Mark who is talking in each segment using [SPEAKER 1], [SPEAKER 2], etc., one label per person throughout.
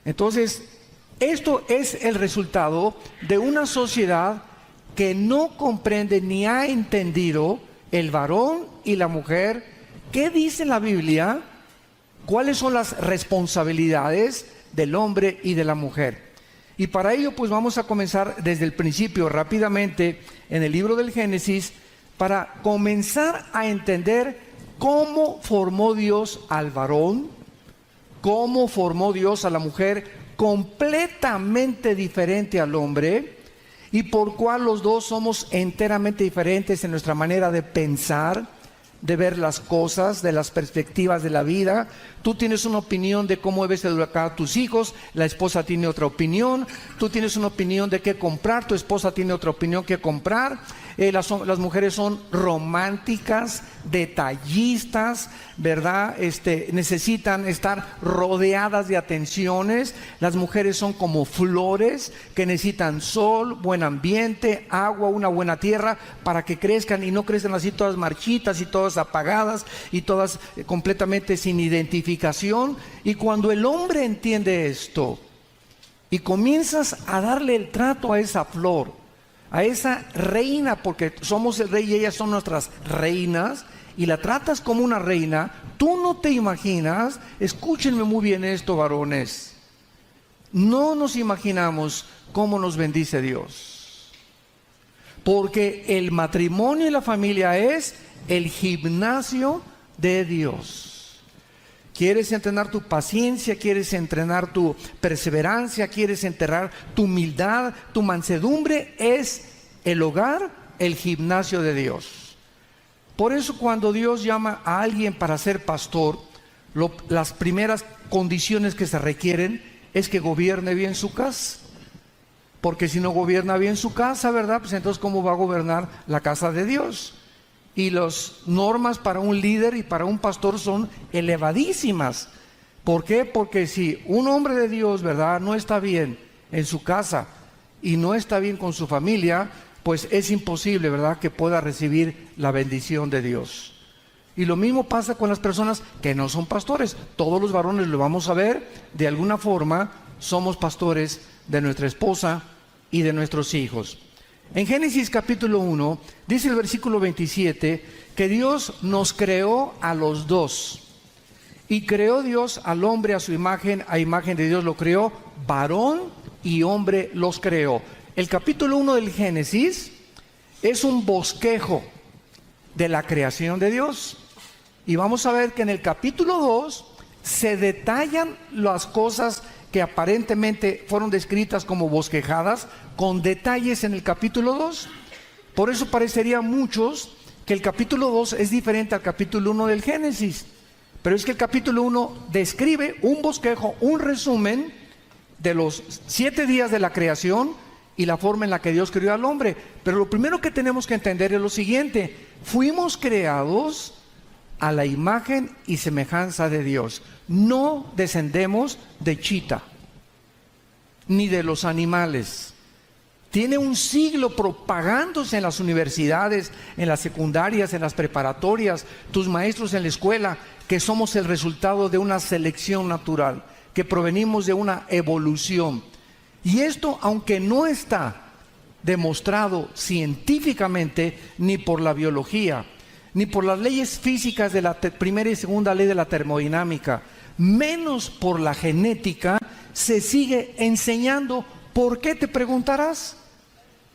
[SPEAKER 1] Entonces, esto es el resultado de una sociedad que no comprende ni ha entendido el varón y la mujer. ¿Qué dice la Biblia? ¿Cuáles son las responsabilidades del hombre y de la mujer? Y para ello pues vamos a comenzar desde el principio rápidamente en el libro del Génesis, para comenzar a entender cómo formó Dios al varón, cómo formó Dios a la mujer completamente diferente al hombre, y por cuál los dos somos enteramente diferentes en nuestra manera de pensar, de ver las cosas, de las perspectivas de la vida. Tú tienes una opinión de cómo debes educar a tus hijos, la esposa tiene otra opinión. Tú tienes una opinión de qué comprar, tu esposa tiene otra opinión que comprar. Las mujeres son románticas, detallistas, ¿verdad? Necesitan estar rodeadas de atenciones. Las mujeres son como flores que necesitan sol, buen ambiente, agua, una buena tierra para que crezcan y no crezcan así todas marchitas y todas apagadas y todas completamente sin identificación. Y cuando el hombre entiende esto y comienzas a darle el trato a esa flor, a esa reina, porque somos el rey y ellas son nuestras reinas, y la tratas como una reina, tú no te imaginas, escúchenme muy bien esto, varones, no nos imaginamos cómo nos bendice Dios, porque el matrimonio y la familia es el gimnasio de Dios. ¿Quieres entrenar tu paciencia? ¿Quieres entrenar tu perseverancia? ¿Quieres entrenar tu humildad, tu mansedumbre? Es el hogar, el gimnasio de Dios. Por eso cuando Dios llama a alguien para ser pastor, las primeras condiciones que se requieren es que gobierne bien su casa. Porque si no gobierna bien su casa, ¿verdad? Pues entonces ¿cómo va a gobernar la casa de Dios? Y las normas para un líder y para un pastor son elevadísimas. ¿Por qué? Porque si un hombre de Dios, ¿verdad?, no está bien en su casa y no está bien con su familia, pues es imposible, ¿verdad?, que pueda recibir la bendición de Dios. Y lo mismo pasa con las personas que no son pastores. Todos los varones lo vamos a ver, de alguna forma somos pastores de nuestra esposa y de nuestros hijos. En Génesis capítulo 1, dice el versículo 27, que Dios nos creó a los dos. Y creó Dios al hombre a su imagen, a imagen de Dios lo creó, varón y hombre los creó. El capítulo 1 del Génesis es un bosquejo de la creación de Dios. Y vamos a ver que en el capítulo 2 se detallan las cosas que aparentemente fueron descritas como bosquejadas, con detalles en el capítulo 2. Por eso parecería a muchos que el capítulo 2 es diferente al capítulo 1 del Génesis. Pero es que el capítulo 1 describe un bosquejo, un resumen de los 7 días de la creación y la forma en la que Dios creó al hombre. Pero lo primero que tenemos que entender es lo siguiente: fuimos creados a la imagen y semejanza de Dios. No descendemos de chita, ni de los animales. Tiene un siglo propagándose en las universidades, en las secundarias, en las preparatorias, tus maestros en la escuela, que somos el resultado de una selección natural, que provenimos de una evolución. Y esto, aunque no está demostrado científicamente, ni por la biología, ni por las leyes físicas de la primera y segunda ley de la termodinámica, menos por la genética, se sigue enseñando. ¿Por qué?, te preguntarás.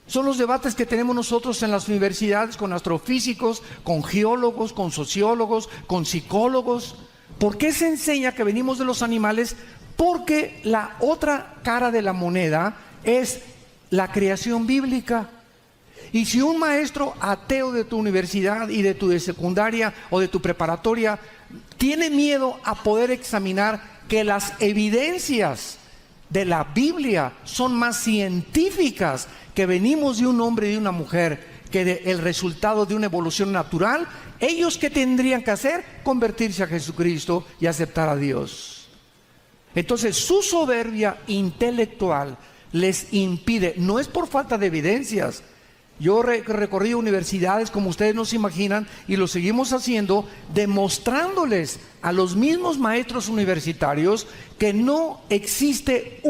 [SPEAKER 1] Son los debates que tenemos nosotros en las universidades con astrofísicos, con geólogos, con sociólogos, con psicólogos. ¿Por qué se enseña que venimos de los animales? Porque la otra cara de la moneda es la creación bíblica. Y si un maestro ateo de tu universidad y de tu secundaria o de tu preparatoria tiene miedo a poder examinar que las evidencias de la Biblia son más científicas, que venimos de un hombre y de una mujer, que el resultado de una evolución natural, ¿ellos qué tendrían que hacer? Convertirse a Jesucristo y aceptar a Dios. Entonces su soberbia intelectual les impide, no es por falta de evidencias, Yo recorrí universidades como ustedes no se imaginan y lo seguimos haciendo, demostrándoles a los mismos maestros universitarios que no existe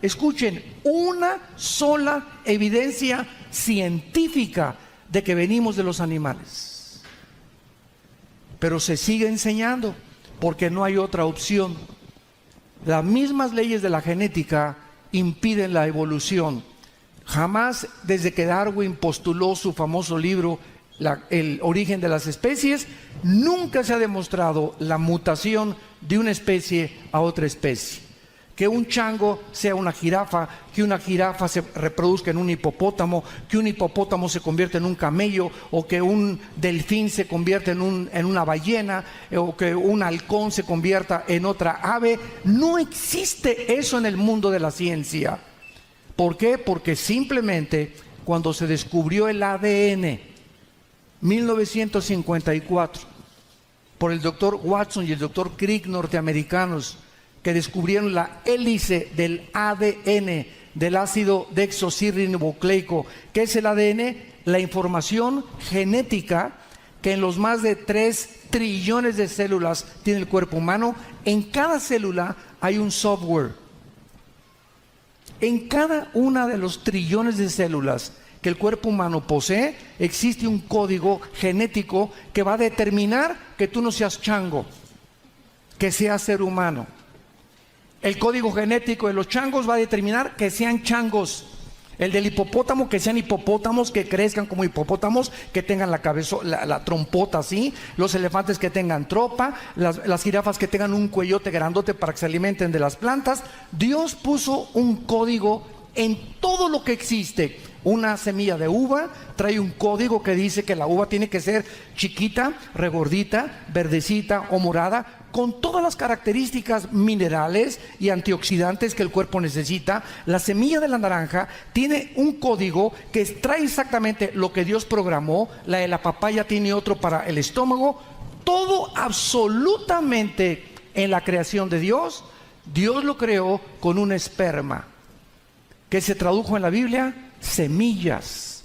[SPEAKER 1] escuchen, una sola evidencia científica de que venimos de los animales. Pero se sigue enseñando porque no hay otra opción. Las mismas leyes de la genética impiden la evolución. Jamás, desde que Darwin postuló su famoso libro El origen de las especies, nunca se ha demostrado la mutación de una especie a otra especie. Que un chango sea una jirafa, que una jirafa se reproduzca en un hipopótamo, que un hipopótamo se convierta en un camello, o que un delfín se convierta en una ballena, o que un halcón se convierta en otra ave. No existe eso en el mundo de la ciencia. ¿Por qué? Porque simplemente cuando se descubrió el ADN, 1954, por el doctor Watson y el doctor Crick, norteamericanos, que descubrieron la hélice del ADN, del ácido desoxirribonucleico. ¿Qué es el ADN? La información genética que en los más de 3 trillones de células tiene el cuerpo humano. En cada célula hay un software. En cada una de los trillones de células que el cuerpo humano posee, existe un código genético que va a determinar que tú no seas chango, que seas ser humano. El código genético de los changos va a determinar que sean changos. El del hipopótamo, que sean hipopótamos, que crezcan como hipopótamos, que tengan la cabeza, la trompota así. Los elefantes que tengan tropa, las jirafas que tengan un cuellote grandote para que se alimenten de las plantas. Dios puso un código en todo lo que existe. Una semilla de uva trae un código que dice que la uva tiene que ser chiquita, regordita, verdecita o morada, con todas las características minerales y antioxidantes que el cuerpo necesita. La semilla de la naranja tiene un código que trae exactamente lo que Dios programó. La de la papaya tiene otro para el estómago. Todo absolutamente en la creación de Dios, Dios lo creó con un esperma, que se tradujo en la Biblia, semillas.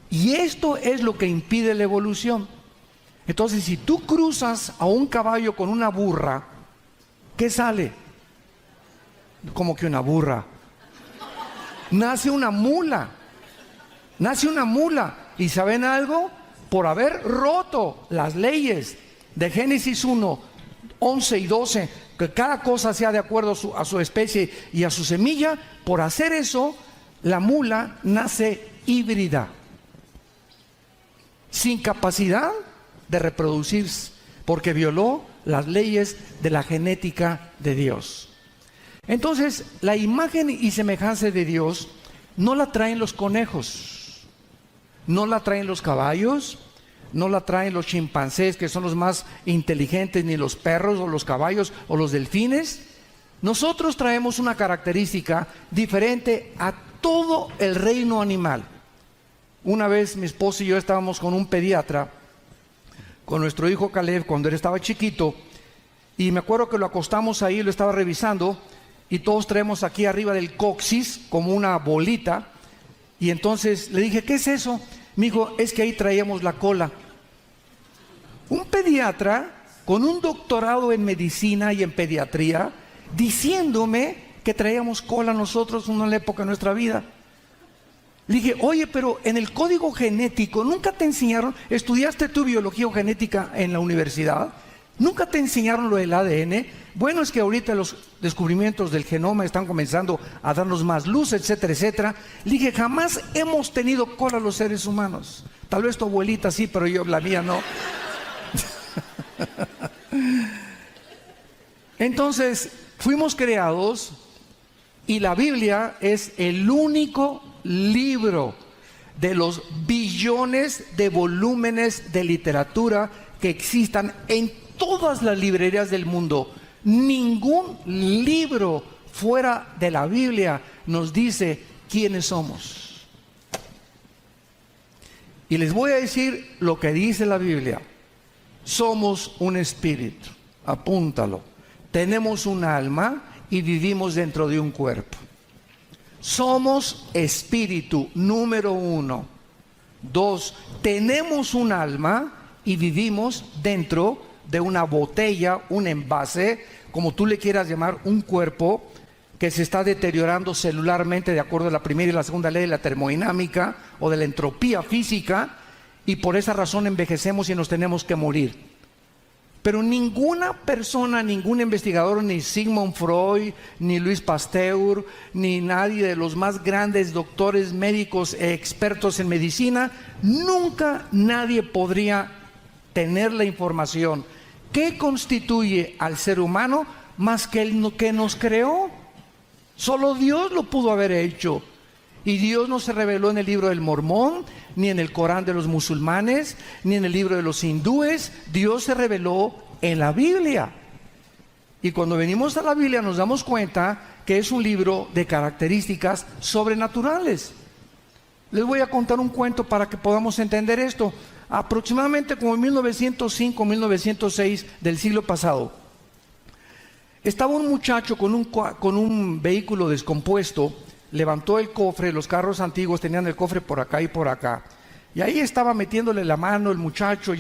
[SPEAKER 1] Y esto es lo que impide la evolución. Entonces, si tú cruzas a un caballo con una burra, ¿qué sale? Como que una burra. Nace una mula. Nace una mula. ¿Y saben algo? Por haber roto las leyes de Génesis 1, 11 y 12, que cada cosa sea de acuerdo a su especie y a su semilla, por hacer eso, la mula nace híbrida, sin capacidad de reproducirse, porque violó las leyes de la genética de Dios. Entonces, la imagen y semejanza de Dios no la traen los conejos, no la traen los caballos, no la traen los chimpancés, que son los más inteligentes, ni los perros o los caballos o los delfines. Nosotros traemos una característica diferente a todo el reino animal. Una vez mi esposo y yo estábamos con un pediatra, con nuestro hijo Caleb, cuando él estaba chiquito, y me acuerdo que lo acostamos ahí, lo estaba revisando, y todos traemos aquí arriba del coxis como una bolita, y entonces le dije, ¿qué es eso? Me dijo, es que ahí traíamos la cola. Un pediatra con un doctorado en medicina y en pediatría, diciéndome que traíamos cola nosotros en una época de nuestra vida. Le dije, oye, pero en el código genético, ¿nunca te enseñaron? ¿Estudiaste tu biología o genética en la universidad? ¿Nunca te enseñaron lo del ADN? Bueno, es que ahorita los descubrimientos del genoma están comenzando a darnos más luz, etcétera, etcétera. Le dije, jamás hemos tenido cola los seres humanos. Tal vez tu abuelita sí, pero yo, la mía no. Entonces, fuimos creados y la Biblia es el único libro de los billones de volúmenes de literatura que existan en todas las librerías del mundo. Ningún libro fuera de la Biblia nos dice quiénes somos. Y les voy a decir lo que dice la Biblia. Somos un espíritu, apúntalo. Tenemos un alma y vivimos dentro de un cuerpo. Somos espíritu, número 1. 2, tenemos un alma y vivimos dentro de una botella, un envase, como tú le quieras llamar, un cuerpo que se está deteriorando celularmente de acuerdo a la primera y la segunda ley de la termodinámica o de la entropía física, y por esa razón envejecemos y nos tenemos que morir. Pero ninguna persona, ningún investigador, ni Sigmund Freud, ni Louis Pasteur, ni nadie de los más grandes doctores médicos e expertos en medicina, nunca nadie podría tener la información que constituye al ser humano más que el que nos creó. Solo Dios lo pudo haber hecho. Y Dios no se reveló en el libro del Mormón, ni en el Corán de los musulmanes, ni en el libro de los hindúes. Dios se reveló en la Biblia. Y cuando venimos a la Biblia nos damos cuenta que es un libro de características sobrenaturales. Les voy a contar un cuento para que podamos entender esto. Aproximadamente como en 1905-1906 del siglo pasado, estaba un muchacho con un vehículo descompuesto. Levantó el cofre, los carros antiguos tenían el cofre por acá y por acá. Y ahí estaba metiéndole la mano el muchacho,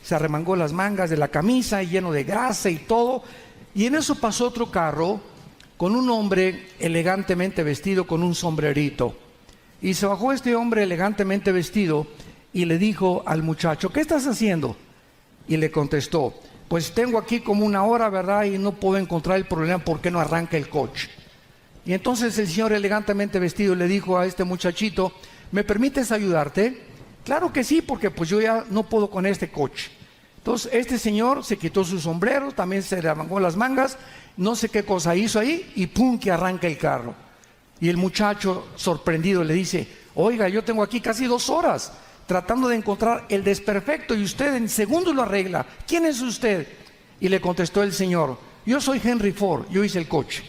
[SPEAKER 1] se arremangó las mangas de la camisa y lleno de grasa y todo. Y en eso pasó otro carro con un hombre elegantemente vestido con un sombrerito. Y se bajó este hombre elegantemente vestido y le dijo al muchacho, ¿qué estás haciendo? Y le contestó, pues tengo aquí como una hora, ¿verdad? Y no puedo encontrar el problema, ¿por qué no arranca el coche? Y entonces el señor elegantemente vestido le dijo a este muchachito, ¿me permites ayudarte? Claro que sí, porque pues yo ya no puedo con este coche. Entonces este señor se quitó su sombrero, también se le arrancó las mangas, no sé qué cosa hizo ahí y ¡pum!, que arranca el carro. Y el muchacho sorprendido le dice, oiga, yo tengo aquí casi 2 horas tratando de encontrar el desperfecto y usted en segundos lo arregla. ¿Quién es usted? Y le contestó el señor, yo soy Henry Ford, yo hice el coche.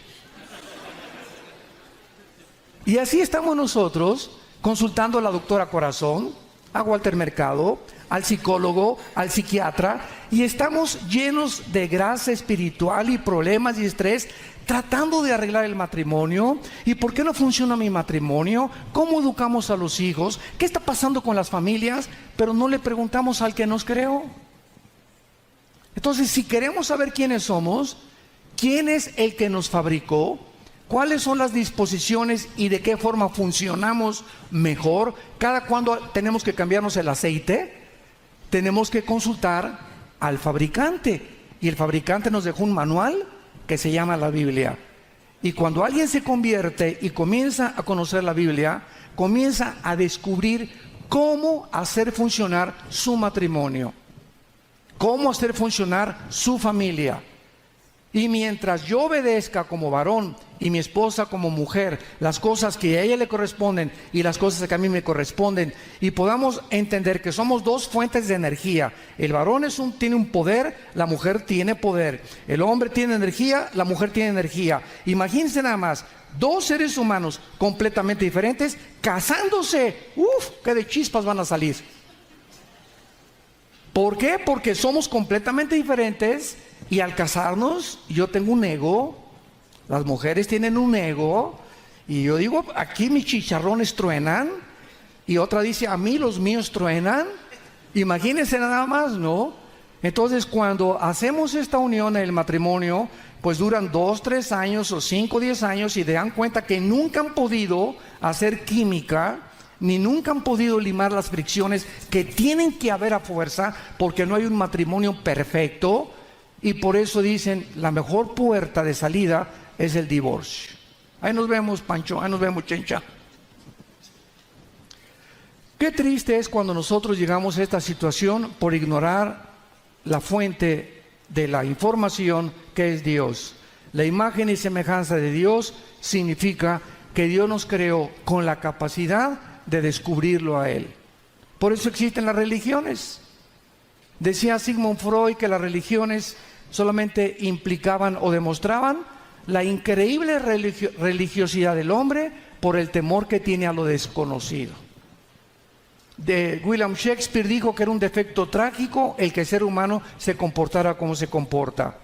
[SPEAKER 1] Y así estamos nosotros consultando a la doctora Corazón, a Walter Mercado, al psicólogo, al psiquiatra, y estamos llenos de grasa espiritual y problemas y estrés, tratando de arreglar el matrimonio. ¿Y por qué no funciona mi matrimonio? ¿Cómo educamos a los hijos? ¿Qué está pasando con las familias? Pero no le preguntamos al que nos creó. Entonces, si queremos saber quiénes somos, quién es el que nos fabricó, cuáles son las disposiciones y de qué forma funcionamos mejor, cada cuando tenemos que cambiarnos el aceite, tenemos que consultar al fabricante. Y el fabricante nos dejó un manual que se llama la Biblia. Y cuando alguien se convierte y comienza a conocer la Biblia, comienza a descubrir cómo hacer funcionar su matrimonio, cómo hacer funcionar su familia. Y mientras yo obedezca como varón y mi esposa como mujer las cosas que a ella le corresponden y las cosas que a mí me corresponden, y podamos entender que somos 2 fuentes de energía. El varón tiene un poder, la mujer tiene poder. El hombre tiene energía, la mujer tiene energía. Imagínense nada más, 2 seres humanos completamente diferentes casándose. ¡Uf! ¡Qué de chispas van a salir! ¿Por qué? Porque somos completamente diferentes. Y al casarnos, yo tengo un ego, las mujeres tienen un ego, y yo digo, aquí mis chicharrones truenan, y otra dice, a mí los míos truenan. Imagínense nada más, ¿no? Entonces, cuando hacemos esta unión en el matrimonio, pues duran 2, 3 años o 5, 10 años, y se dan cuenta que nunca han podido hacer química, ni nunca han podido limar las fricciones que tienen que haber a fuerza, porque no hay un matrimonio perfecto. Y por eso dicen, la mejor puerta de salida es el divorcio. Ahí nos vemos, Pancho, ahí nos vemos, Chencha. Qué triste es cuando nosotros llegamos a esta situación por ignorar la fuente de la información, que es Dios. La imagen y semejanza de Dios significa que Dios nos creó con la capacidad de descubrirlo a Él. Por eso existen las religiones. Decía Sigmund Freud que las religiones solamente implicaban o demostraban la increíble religiosidad del hombre por el temor que tiene a lo desconocido. William Shakespeare dijo que era un defecto trágico el que el ser humano se comportara como se comporta.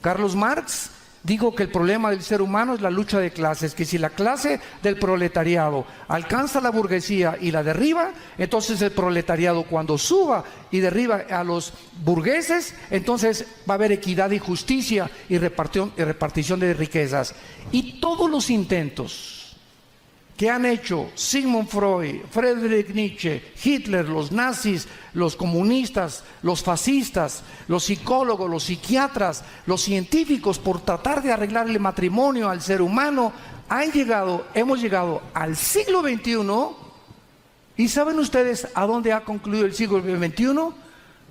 [SPEAKER 1] Carlos Marx digo que el problema del ser humano es la lucha de clases, que si la clase del proletariado alcanza la burguesía y la derriba, entonces el proletariado cuando suba y derriba a los burgueses, entonces va a haber equidad y justicia y repartición de riquezas. Y todos los intentos que han hecho Sigmund Freud, Friedrich Nietzsche, Hitler, los nazis, los comunistas, los fascistas, los psicólogos, los psiquiatras, los científicos, por tratar de arreglar el matrimonio al ser humano, hemos llegado al siglo XXI. ¿Y saben ustedes a dónde ha concluido el siglo XXI?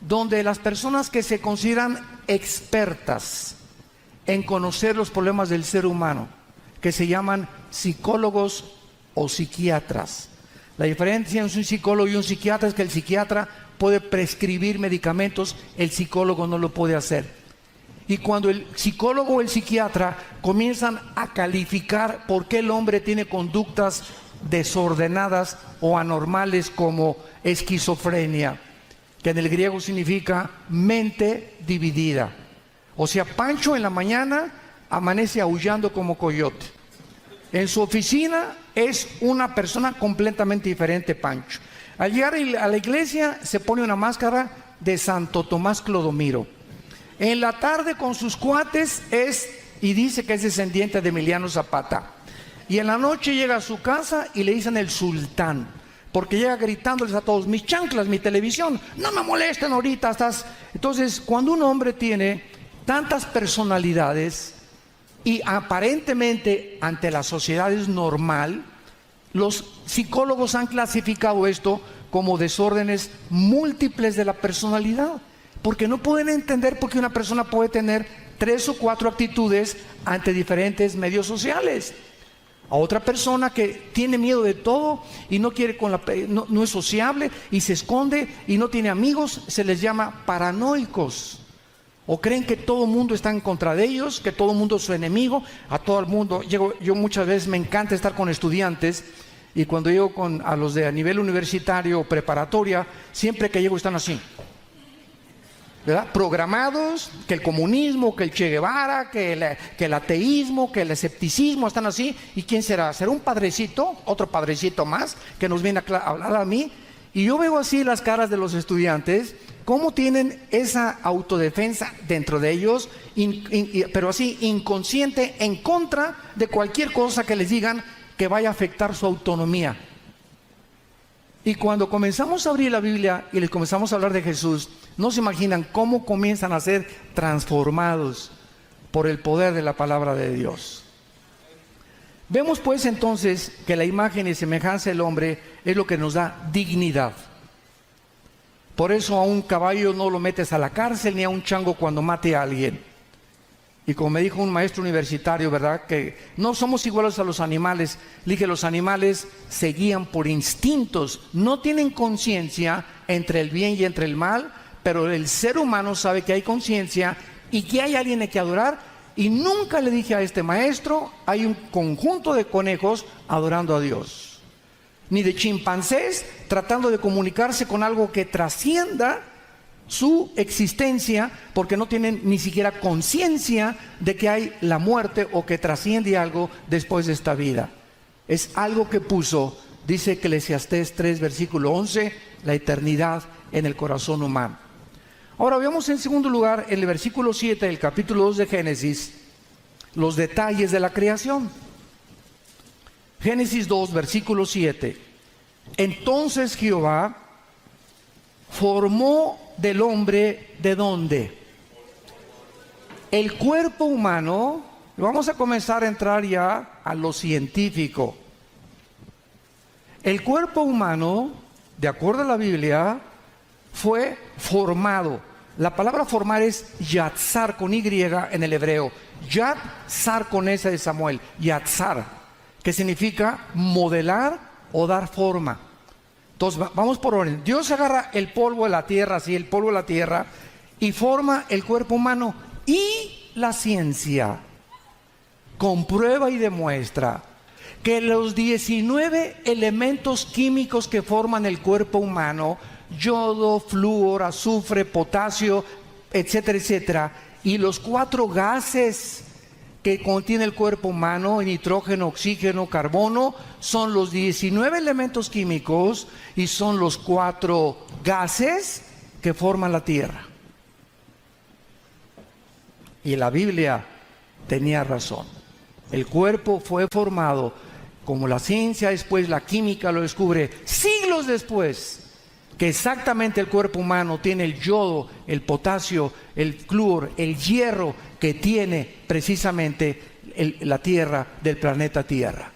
[SPEAKER 1] Donde las personas que se consideran expertas en conocer los problemas del ser humano, que se llaman psicólogos o psiquiatras. La diferencia entre un psicólogo y un psiquiatra es que el psiquiatra puede prescribir medicamentos, el psicólogo no lo puede hacer. Y cuando el psicólogo o el psiquiatra comienzan a calificar por qué el hombre tiene conductas desordenadas o anormales como esquizofrenia, que en el griego significa mente dividida. O sea, Pancho en la mañana amanece aullando como coyote. En su oficina es una persona completamente diferente, Pancho. Al llegar a la iglesia se pone una máscara de Santo Tomás Clodomiro. En la tarde con sus cuates y dice que es descendiente de Emiliano Zapata. Y en la noche llega a su casa y le dicen el sultán, porque llega gritándoles a todos: mis chanclas, mi televisión, no me molesten ahorita, estás... Entonces, cuando un hombre tiene tantas personalidades y aparentemente ante la sociedad es normal, los psicólogos han clasificado esto como desórdenes múltiples de la personalidad, porque no pueden entender por qué una persona puede tener 3 o 4 actitudes ante diferentes medios sociales. A otra persona que tiene miedo de todo y no quiere no es sociable y se esconde y no tiene amigos, se les llama paranoicos. O creen que todo el mundo está en contra de ellos, que todo el mundo es su enemigo, a todo el mundo. Yo muchas veces me encanta estar con estudiantes, y cuando llego a los de a nivel universitario o preparatoria, siempre que llego están así, ¿verdad? Programados, que el comunismo, que el Che Guevara, que el ateísmo, que el escepticismo, están así. ¿Y quién será? ¿Será un padrecito, otro padrecito más, que nos viene a hablar a mí? Y yo veo así las caras de los estudiantes, cómo tienen esa autodefensa dentro de ellos, pero así inconsciente, en contra de cualquier cosa que les digan que vaya a afectar su autonomía. Y cuando comenzamos a abrir la Biblia y les comenzamos a hablar de Jesús, no se imaginan cómo comienzan a ser transformados por el poder de la palabra de Dios. Vemos pues entonces que la imagen y semejanza del hombre es lo que nos da dignidad. Por eso a un caballo no lo metes a la cárcel, ni a un chango cuando mate a alguien. Y como me dijo un maestro universitario, ¿verdad?, que no somos iguales a los animales. Le dije, los animales se guían por instintos, no tienen conciencia entre el bien y entre el mal, pero el ser humano sabe que hay conciencia y que hay alguien a que adorar. Y nunca le dije a este maestro, hay un conjunto de conejos adorando a Dios, ni de chimpancés tratando de comunicarse con algo que trascienda su existencia, porque no tienen ni siquiera conciencia de que hay la muerte o que trasciende algo después de esta vida. Es algo que puso, dice Eclesiastés 3, versículo 11, la eternidad en el corazón humano. Ahora veamos en segundo lugar, en el versículo 7 del capítulo 2 de Génesis, los detalles de la creación. Génesis 2, versículo 7. Entonces Jehová formó del hombre, ¿de dónde? El cuerpo humano. Vamos a comenzar a entrar ya a lo científico. El cuerpo humano, de acuerdo a la Biblia, fue formado. La palabra formar es yatzar con Y en el hebreo. Yatzar con S de Samuel. Yatzar, que significa modelar o dar forma. Entonces vamos por orden. Dios agarra el polvo de la tierra, así el polvo de la tierra, y forma el cuerpo humano. Y la ciencia comprueba y demuestra que los 19 elementos químicos que forman el cuerpo humano, yodo, flúor, azufre, potasio, etcétera, etcétera, y los 4 gases que contiene el cuerpo humano: nitrógeno, oxígeno, carbono. Son los 19 elementos químicos y son los 4 gases que forman la Tierra. Y la Biblia tenía razón. El cuerpo fue formado, como la ciencia después, la química lo descubre siglos después, que exactamente el cuerpo humano tiene el yodo, el potasio, el flúor, el hierro que tiene precisamente la Tierra, del planeta Tierra.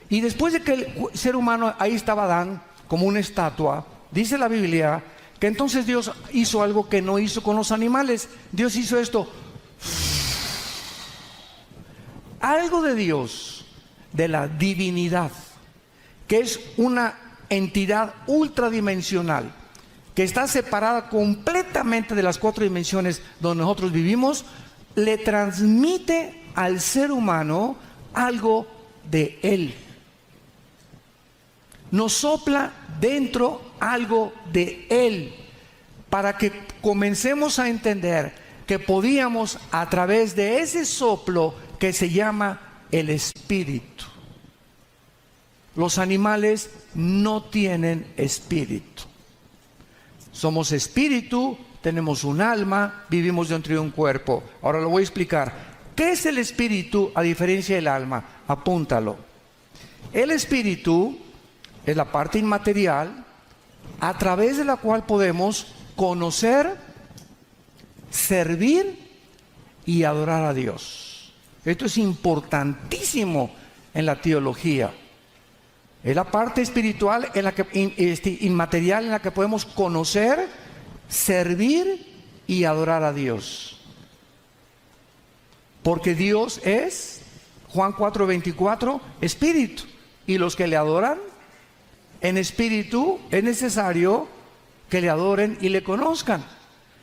[SPEAKER 1] Y después de que el ser humano, ahí estaba Adán como una estatua, dice la Biblia que entonces Dios hizo algo que no hizo con los animales. Dios hizo esto. Algo de Dios, de la divinidad, que es una entidad ultradimensional, que está separada completamente de las 4 dimensiones donde nosotros vivimos, le transmite al ser humano algo de él. Nos sopla dentro algo de él, para que comencemos a entender que podíamos, a través de ese soplo que se llama el espíritu. Los animales no tienen espíritu. Somos espíritu, tenemos un alma, vivimos dentro de un cuerpo. Ahora lo voy a explicar. ¿Qué es el espíritu a diferencia del alma? Apúntalo. El espíritu es la parte inmaterial a través de la cual podemos conocer, servir y adorar a Dios. Esto es importantísimo en la teología. Es la parte espiritual en la que, inmaterial, en la que podemos conocer, servir y adorar a Dios. Porque Dios es, Juan 4:24, espíritu. Y los que le adoran en espíritu, es necesario que le adoren y le conozcan.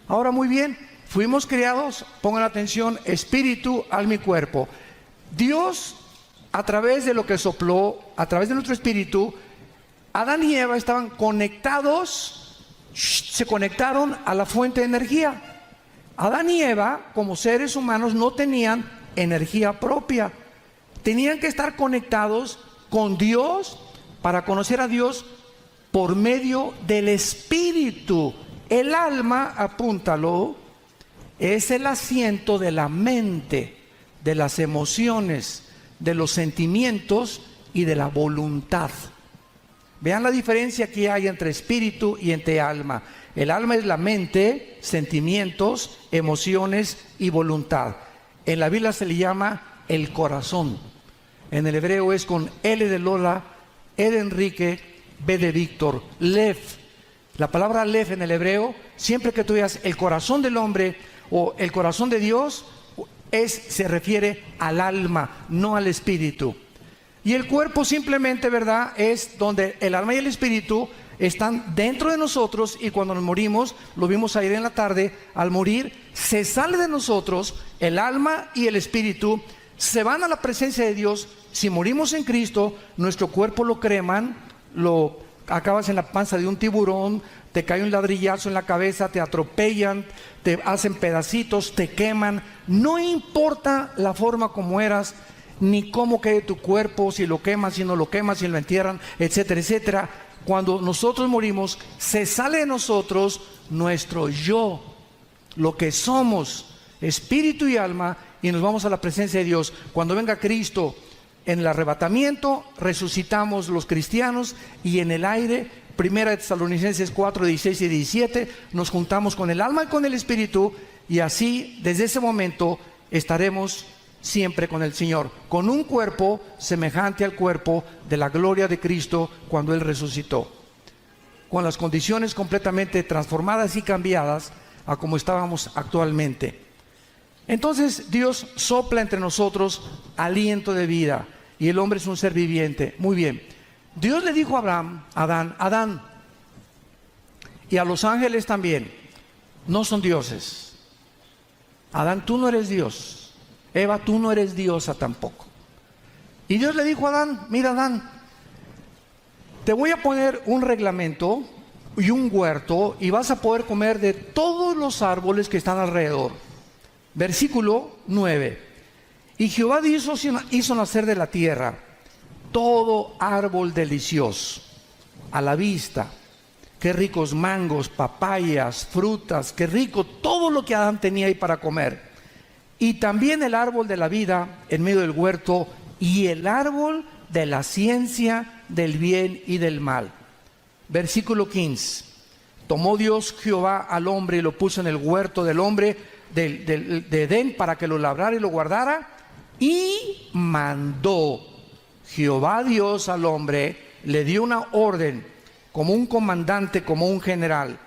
[SPEAKER 1] Ahora, muy bien, fuimos creados, pongan atención, espíritu, alma y cuerpo. Dios, a través de lo que sopló, a través de nuestro espíritu, Adán y Eva estaban conectados, se conectaron a la fuente de energía. Adán y Eva, como seres humanos, no tenían energía propia. Tenían que estar conectados con Dios para conocer a Dios por medio del espíritu. El alma, apúntalo, es el asiento de la mente, de las emociones, de los sentimientos y de la voluntad. Vean la diferencia que hay entre espíritu y entre alma. El alma es la mente, sentimientos, emociones y voluntad. En la Biblia se le llama el corazón. En el hebreo es con L de Lola, E de Enrique, B de Víctor, Lev. La palabra Lev en el hebreo, siempre que tú veas el corazón del hombre o el corazón de Dios, se refiere al alma, no al espíritu. Y el cuerpo simplemente, ¿verdad?, es donde el alma y el espíritu están dentro de nosotros, y cuando nos morimos, lo vimos ayer en la tarde, al morir se sale de nosotros el alma y el espíritu, se van a la presencia de Dios. Si morimos en Cristo, nuestro cuerpo lo creman, lo acabas en la panza de un tiburón, te cae un ladrillazo en la cabeza, te atropellan, te hacen pedacitos, te queman. No importa la forma como eras, ni cómo quede tu cuerpo, si lo queman, si no lo queman, si lo entierran, etcétera, etcétera. Cuando nosotros morimos, se sale de nosotros nuestro yo, lo que somos, espíritu y alma, y nos vamos a la presencia de Dios. Cuando venga Cristo en el arrebatamiento, resucitamos los cristianos, y en el aire, 1 Tesalonicenses 4, 16 y 17, nos juntamos con el alma y con el espíritu, y así desde ese momento estaremos siempre con el Señor, con un cuerpo semejante al cuerpo de la gloria de Cristo cuando Él resucitó, con las condiciones completamente transformadas y cambiadas a como estábamos actualmente. Entonces Dios sopla entre nosotros aliento de vida, y el hombre es un ser viviente. Muy bien, Dios le dijo a Adán, y a los ángeles también, no son dioses. Adán, tú no eres Dios. Eva, tú no eres diosa tampoco. Y Dios le dijo a Adán, mira Adán, te voy a poner un reglamento y un huerto, y vas a poder comer de todos los árboles que están alrededor. Versículo 9. Y Jehová hizo nacer de la tierra todo árbol delicioso a la vista. Qué ricos mangos, papayas, frutas, qué rico todo lo que Adán tenía ahí para comer. Y también el árbol de la vida en medio del huerto y el árbol de la ciencia del bien y del mal. Versículo 15. Tomó Dios Jehová al hombre y lo puso en el huerto del hombre de Edén para que lo labrara y lo guardara. Y mandó Jehová Dios al hombre, le dio una orden, como un comandante, como un general: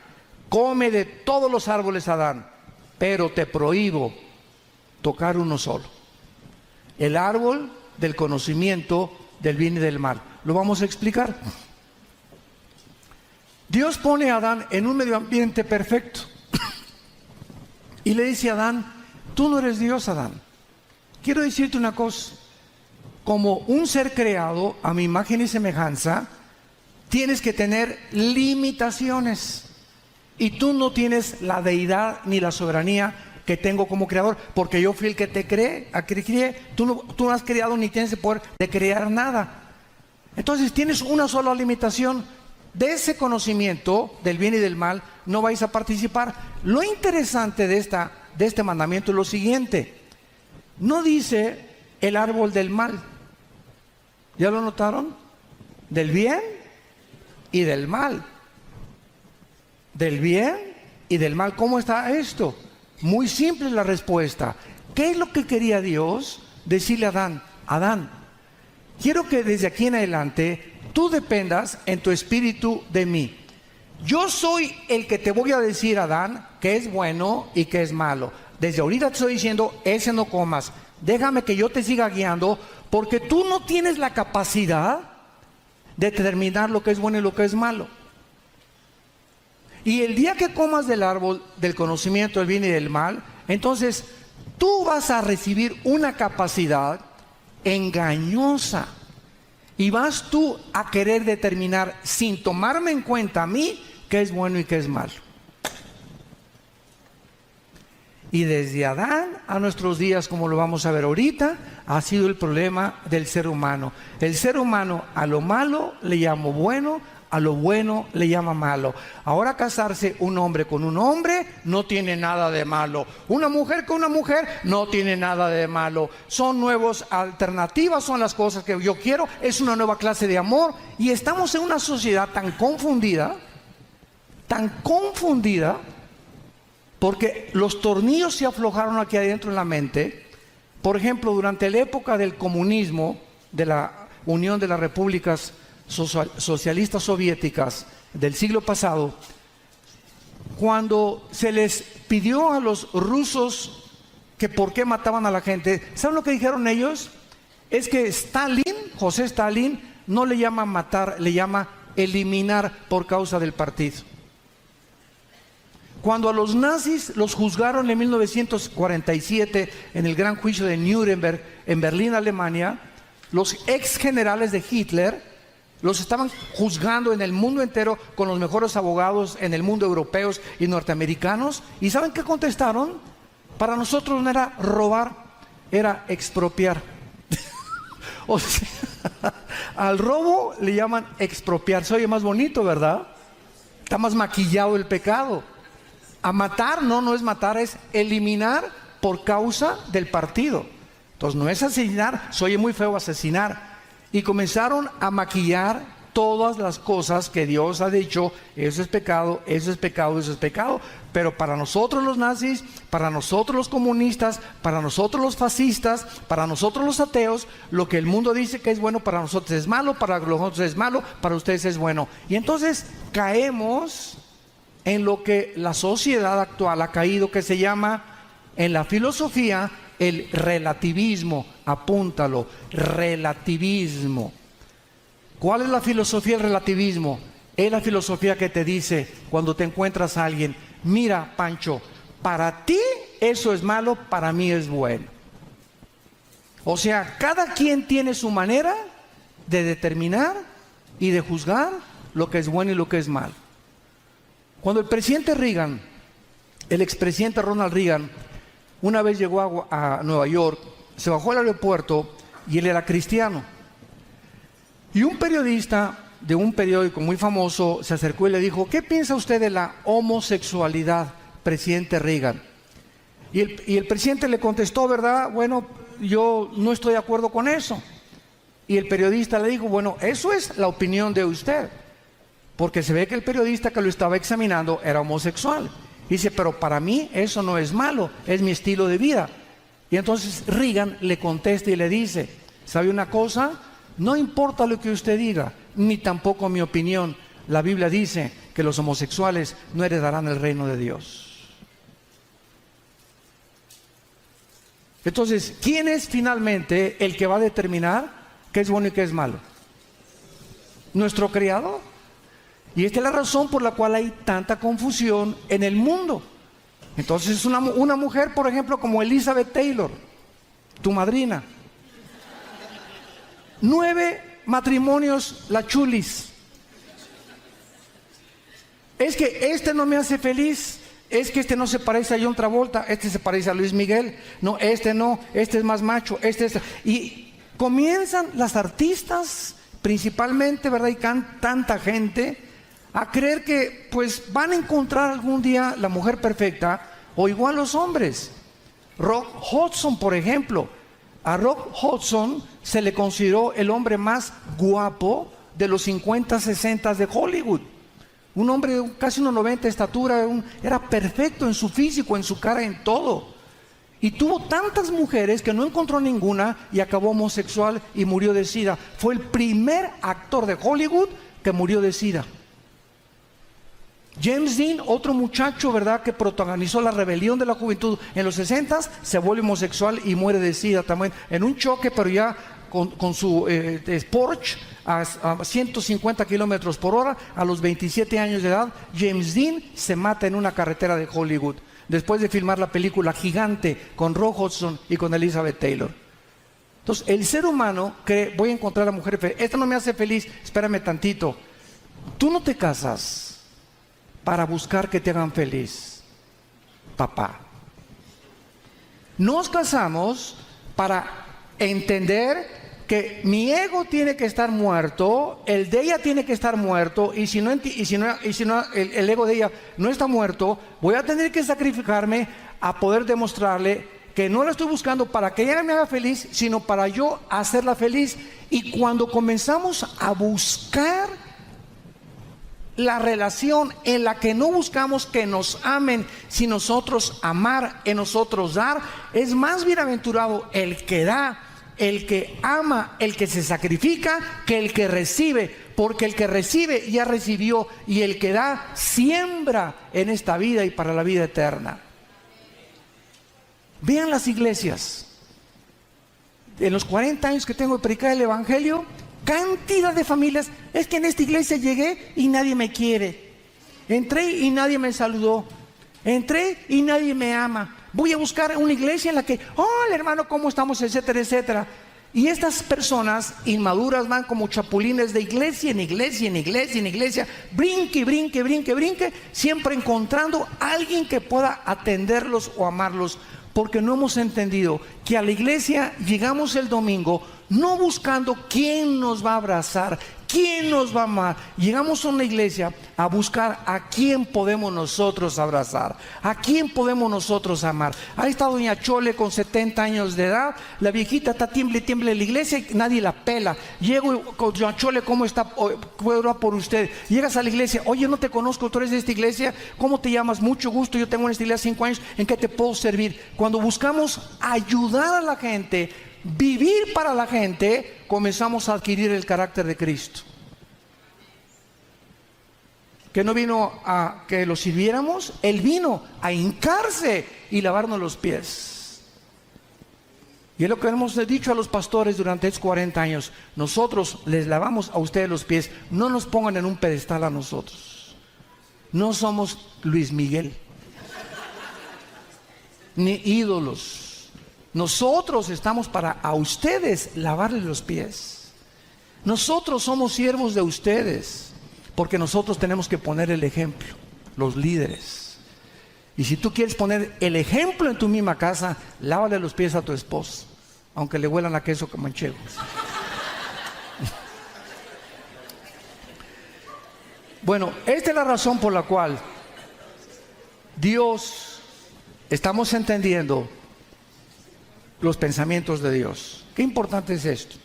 [SPEAKER 1] come de todos los árboles, Adán, pero te prohíbo tocar uno solo, el árbol del conocimiento del bien y del mal. Lo vamos a explicar. Dios pone a Adán en un medio ambiente perfecto y le dice a Adán: tú no eres Dios, Adán. Quiero decirte una cosa: como un ser creado a mi imagen y semejanza, tienes que tener limitaciones. Y tú no tienes la deidad ni la soberanía que tengo como creador, porque yo fui el que te creé. Tú no has creado ni tienes el poder de crear nada. Entonces tienes una sola limitación: de ese conocimiento del bien y del mal no vais a participar. Lo interesante de este mandamiento es lo siguiente: no dice el árbol del mal. ¿Ya lo notaron? Del bien y del mal. Del bien y del mal. ¿Cómo está esto? Muy simple la respuesta. ¿Qué es lo que quería Dios decirle a Adán? Adán, quiero que desde aquí en adelante tú dependas en tu espíritu de mí. Yo soy el que te voy a decir, Adán, que es bueno y que es malo. Desde ahorita te estoy diciendo: ese no comas. Déjame que yo te siga guiando, porque tú no tienes la capacidad de determinar lo que es bueno y lo que es malo. Y el día que comas del árbol del conocimiento del bien y del mal, entonces tú vas a recibir una capacidad engañosa y vas tú a querer determinar, sin tomarme en cuenta a mí, qué es bueno y qué es malo. Y desde Adán a nuestros días, como lo vamos a ver ahorita, ha sido el problema del ser humano. El ser humano a lo malo le llama bueno, a lo bueno le llama malo. Ahora, casarse un hombre con un hombre no tiene nada de malo. Una mujer con una mujer no tiene nada de malo. Son nuevas alternativas, son las cosas que yo quiero. Es una nueva clase de amor. Y estamos en una sociedad tan confundida, porque los tornillos se aflojaron aquí adentro en la mente. Por ejemplo, durante la época del comunismo, de la Unión de las Repúblicas Socialistas Soviéticas del siglo pasado, cuando se les pidió a los rusos que por qué mataban a la gente, ¿saben lo que dijeron ellos? Es que Stalin, José Stalin, no le llama matar, le llama eliminar por causa del partido. Cuando a los nazis los juzgaron en 1947 en el gran juicio de Nuremberg en Berlín, Alemania, los ex generales de Hitler los estaban juzgando en el mundo entero con los mejores abogados en el mundo, europeos y norteamericanos. ¿Y saben qué contestaron? Para nosotros no era robar, era expropiar. O sea, al robo le llaman expropiar. Se oye más bonito, ¿verdad? Está más maquillado el pecado. A matar, no es matar, es eliminar por causa del partido. Entonces no es asesinar, se oye muy feo asesinar. Y comenzaron a maquillar todas las cosas que Dios ha dicho: eso es pecado, eso es pecado, eso es pecado. Pero para nosotros los nazis, para nosotros los comunistas, para nosotros los fascistas, para nosotros los ateos, lo que el mundo dice que es bueno para nosotros es malo, para nosotros es malo, para ustedes es bueno. Y entonces caemos en lo que la sociedad actual ha caído, que se llama en la filosofía el relativismo. Apúntalo: relativismo. ¿Cuál es la filosofía del relativismo? Es la filosofía que te dice, cuando te encuentras a alguien: mira, Pancho, para ti eso es malo, para mí es bueno. O sea, cada quien tiene su manera de determinar y de juzgar lo que es bueno y lo que es malo. Cuando el presidente Reagan, el expresidente Ronald Reagan, una vez llegó a Nueva York, se bajó al aeropuerto y él era cristiano. Y un periodista de un periódico muy famoso se acercó y le dijo: ¿qué piensa usted de la homosexualidad, presidente Reagan? Y el presidente le contestó, ¿verdad? Bueno, yo no estoy de acuerdo con eso. Y el periodista le dijo: bueno, eso es la opinión de usted, porque se ve que el periodista que lo estaba examinando era homosexual. Dice: pero para mí eso no es malo, es mi estilo de vida. Y entonces Reagan le contesta y le dice: ¿sabe una cosa? No importa lo que usted diga, ni tampoco mi opinión. La Biblia dice que los homosexuales no heredarán el reino de Dios. Entonces, ¿quién es finalmente el que va a determinar qué es bueno y qué es malo? Nuestro Creador. Y esta es la razón por la cual hay tanta confusión en el mundo. Entonces, una mujer, por ejemplo, como Elizabeth Taylor, tu madrina, 9 matrimonios, la chulis. Es que este no me hace feliz, es que este no se parece a John Travolta, este se parece a Luis Miguel, no, este es más macho, y comienzan las artistas, principalmente, ¿verdad? Y tanta gente a creer que pues van a encontrar algún día la mujer perfecta, o igual los hombres. Rock Hudson, por ejemplo. A Rock Hudson se le consideró el hombre más guapo de los 50, 60 de Hollywood. Un hombre de casi 1,90 de estatura, era perfecto en su físico, en su cara, en todo. Y tuvo tantas mujeres que no encontró ninguna y acabó homosexual y murió de SIDA. Fue el primer actor de Hollywood que murió de SIDA. James Dean, otro muchacho, ¿verdad?, que protagonizó la rebelión de la juventud en los 60s, se vuelve homosexual y muere de SIDA también, en un choque, pero ya con su Porsche a 150 kilómetros por hora, a los 27 años de edad. James Dean se mata en una carretera de Hollywood, después de filmar la película Gigante con Rock Hudson y con Elizabeth Taylor. Entonces, el ser humano cree: voy a encontrar a la mujer feliz, esta no me hace feliz, espérame tantito. Tú no te casas para buscar que te hagan feliz, papá. Nos casamos para entender que mi ego tiene que estar muerto, el de ella tiene que estar muerto, y si no el ego de ella no está muerto, voy a tener que sacrificarme a poder demostrarle que no la estoy buscando para que ella me haga feliz, sino para yo hacerla feliz. Y cuando comenzamos a buscar la relación en la que no buscamos que nos amen, sino nosotros amar, en nosotros dar, es más bienaventurado el que da, el que ama, el que se sacrifica, que el que recibe, porque el que recibe ya recibió, y el que da siembra en esta vida y para la vida eterna. Vean las iglesias. En los 40 años que tengo de predicar el evangelio, cantidad de familias: es que en esta iglesia llegué y nadie me quiere, entré y nadie me saludó, entré y nadie me ama, voy a buscar una iglesia en la que, hola hermano, ¿cómo estamos?, etcétera, etcétera. Y estas personas inmaduras van como chapulines de iglesia en iglesia, en iglesia, en iglesia, brinque, brinque, brinque, brinque, siempre encontrando a alguien que pueda atenderlos o amarlos, porque no hemos entendido que a la iglesia llegamos el domingo no buscando quién nos va a abrazar, quién nos va a amar. Llegamos a una iglesia a buscar a quién podemos nosotros abrazar, a quién podemos nosotros amar. Ahí está doña Chole con 70 años de edad, la viejita está tiemble en la iglesia y nadie la pela. Llego con doña Chole: ¿cómo está? ¿Puedo orar por usted? Llegas a la iglesia: oye, no te conozco, tú eres de esta iglesia, ¿cómo te llamas? Mucho gusto, yo tengo en esta iglesia 5 años, ¿en qué te puedo servir? Cuando buscamos ayudar a la gente, vivir para la gente, comenzamos a adquirir el carácter de Cristo, que no vino a que lo sirviéramos, Él vino a hincarse y lavarnos los pies. Y es lo que hemos dicho a los pastores durante estos 40 años: nosotros les lavamos a ustedes los pies, no nos pongan en un pedestal a nosotros. No somos Luis Miguel ni ídolos. Nosotros estamos para a ustedes lavarles los pies. Nosotros somos siervos de ustedes, porque nosotros tenemos que poner el ejemplo, los líderes. Y si tú quieres poner el ejemplo en tu misma casa, lávale los pies a tu esposo, aunque le huelan a queso manchego. Bueno, esta es la razón por la cual Dios, estamos entendiendo los pensamientos de Dios. Qué importante es esto.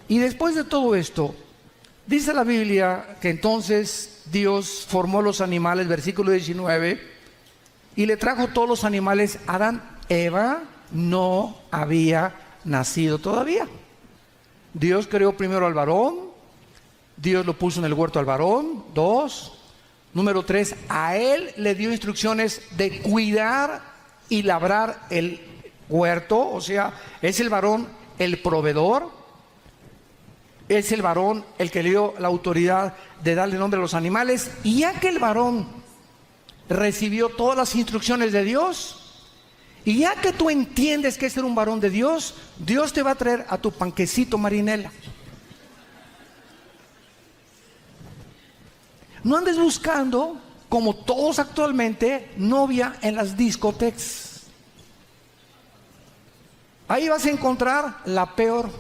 [SPEAKER 1] Y después de todo esto, dice la Biblia que entonces Dios formó los animales, versículo 19, y le trajo todos los animales a Adán. Eva no había nacido todavía. Dios creó primero al varón, Dios lo puso en el huerto al varón. 2, número 3, a él le dio instrucciones de cuidar y labrar el huerto, o sea, es el varón el proveedor, es el varón el que le dio la autoridad de darle nombre a los animales. Y ya que el varón recibió todas las instrucciones de Dios, y ya que tú entiendes que es ser un varón de Dios, Dios te va a traer a tu panquecito marinela. No andes buscando, como todos actualmente, novia en las discotecas. Ahí vas a encontrar la peor.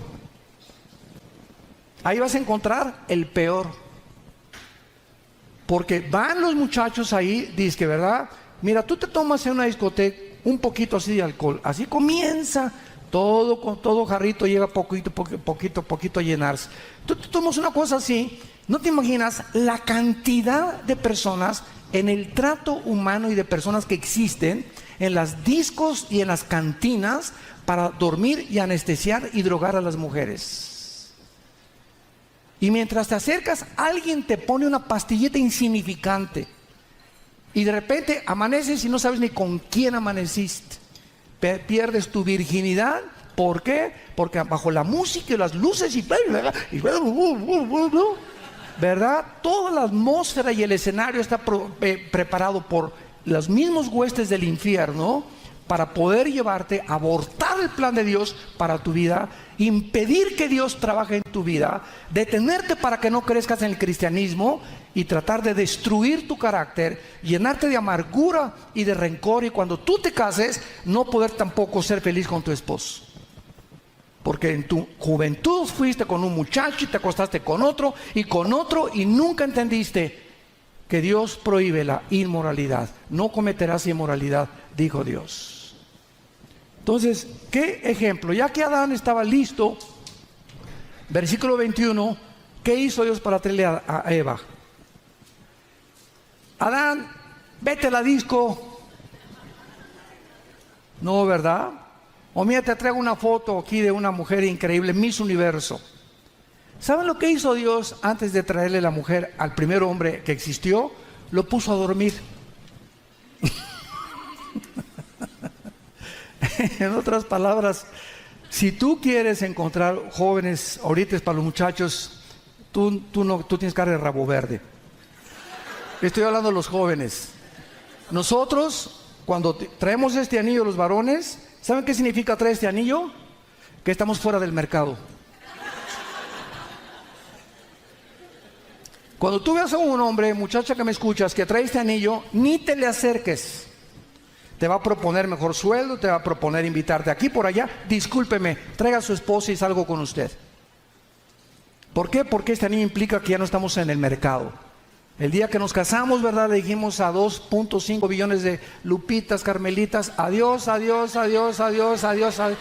[SPEAKER 1] Ahí vas a encontrar el peor. Porque van los muchachos ahí, dizque, ¿verdad? Mira, tú te tomas en una discoteca un poquito así de alcohol. Así comienza todo, con todo jarrito llega poquito a llenarse. Tú te tomas una cosa así, no te imaginas la cantidad de personas en el trato humano y de personas que existen en las discos y en las cantinas para dormir y anestesiar y drogar a las mujeres. Y mientras te acercas, alguien te pone una pastillita insignificante y de repente amaneces y no sabes ni con quién amaneciste. Pierdes tu virginidad. ¿Por qué? Porque bajo la música y las luces ¿verdad? Toda la atmósfera y el escenario está preparado por los mismos huestes del infierno para poder llevarte a abortar el plan de Dios para tu vida, impedir que Dios trabaje en tu vida, detenerte para que no crezcas en el cristianismo y tratar de destruir tu carácter, llenarte de amargura y de rencor, y cuando tú te cases no poder tampoco ser feliz con tu esposo. Porque en tu juventud fuiste con un muchacho y te acostaste con otro y nunca entendiste que Dios prohíbe la inmoralidad. No cometerás inmoralidad, dijo Dios. Entonces, ¿qué ejemplo? Ya que Adán estaba listo, versículo 21, ¿qué hizo Dios para traerle a Eva? Adán, vete a la disco. No, ¿verdad? O mira, te traigo una foto aquí de una mujer increíble, Miss Universo. ¿Saben lo que hizo Dios antes de traerle la mujer al primer hombre que existió? Lo puso a dormir. En otras palabras, si tú quieres encontrar jóvenes, ahorita es para los muchachos, tú tienes cara de rabo verde. Estoy hablando de los jóvenes. Nosotros, cuando traemos este anillo los varones, ¿saben qué significa traer este anillo? Que estamos fuera del mercado. Cuando tú veas a un hombre, muchacha que me escuchas, que trae este anillo, ni te le acerques. Te va a proponer mejor sueldo, te va a proponer invitarte aquí, por allá. Discúlpeme, traiga a su esposa y salgo con usted. ¿Por qué? Porque este anillo implica que ya no estamos en el mercado. El día que nos casamos, ¿verdad? Le dijimos a 2.5 billones de lupitas, carmelitas, adiós, adiós, adiós, adiós, adiós, adiós.